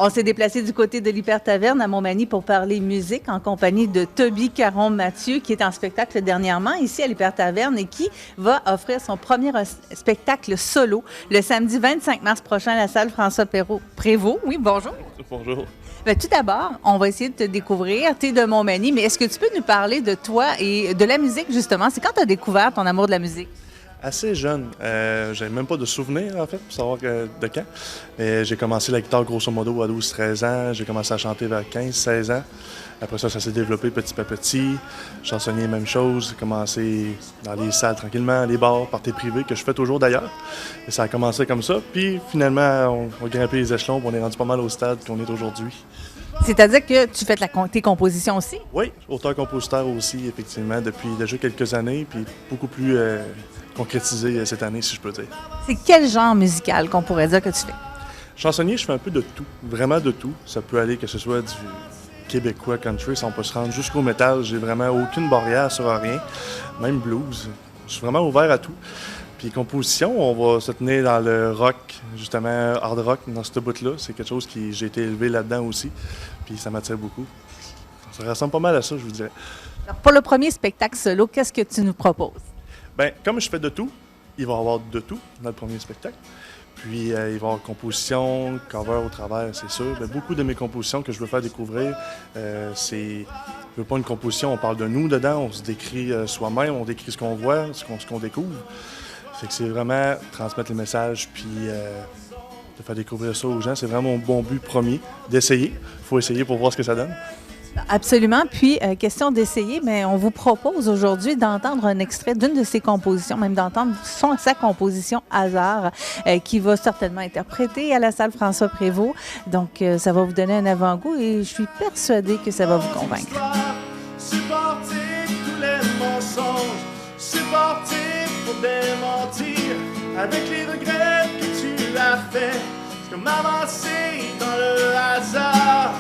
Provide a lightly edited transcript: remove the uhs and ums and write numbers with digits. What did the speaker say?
On s'est déplacé du côté de l'Hyper-Taverne à Montmagny pour parler musique en compagnie de Toby Caron-Mathieu, qui est en spectacle dernièrement ici à l'Hyper-Taverne et qui va offrir son premier spectacle solo le samedi 25 mars prochain à la salle François-Prévost. Oui, bonjour. Bonjour. Bien, tout d'abord, on va essayer de te découvrir. Tu es de Montmagny, mais est-ce que tu peux nous parler de toi et de la musique, justement? C'est quand tu as découvert ton amour de la musique? Assez jeune. J'avais même pas de souvenirs, en fait, pour savoir de quand. Mais j'ai commencé la guitare grosso modo à 12-13 ans. J'ai commencé à chanter vers 15-16 ans. Après ça, ça s'est développé petit à petit. Chansonnier, même chose. J'ai commencé dans les salles tranquillement, les bars, parties privées, que je fais toujours d'ailleurs. Et ça a commencé comme ça. Puis finalement, on a grimpé les échelons, puis on est rendu pas mal au stade qu'on est aujourd'hui. C'est-à-dire que tu fais tes compositions aussi? Oui, auteur-compositeur aussi, effectivement, depuis déjà quelques années, puis beaucoup plus concrétisé cette année, si je peux dire. C'est quel genre musical qu'on pourrait dire que tu fais? Chansonnier, je fais un peu de tout, vraiment de tout. Ça peut aller que ce soit du québécois country, si on peut se rendre jusqu'au métal. J'ai vraiment aucune barrière sur rien, même blues. Je suis vraiment ouvert à tout. Puis composition, on va se tenir dans le rock, justement, hard rock, dans ce bout-là. C'est quelque chose qui, j'ai été élevé là-dedans aussi, puis ça m'attire beaucoup. Ça ressemble pas mal à ça, je vous dirais. Alors, pour le premier spectacle solo, qu'est-ce que tu nous proposes? Bien, comme je fais de tout, il va y avoir de tout dans le premier spectacle. Puis, il va y avoir composition, cover au travers, c'est sûr. Mais beaucoup de mes compositions que je veux faire découvrir, je veux pas une composition, on parle de nous dedans, on se décrit soi-même, on décrit ce qu'on voit, ce qu'on découvre. Fait que c'est vraiment transmettre les messages, puis de faire découvrir ça aux gens. C'est vraiment mon bon but premier, d'essayer. Il faut essayer pour voir ce que ça donne. Absolument. Puis, question d'essayer, mais on vous propose aujourd'hui d'entendre un extrait d'une de ses compositions, même d'entendre sa composition Hasard, qui va certainement interpréter à la salle François-Prévost. Donc, ça va vous donner un avant-goût et je suis persuadée que ça va vous convaincre. Supporter tous les mensonges, supporter pour démentir, avec les regrets que tu as faits, c'est comme avancer dans le hasard.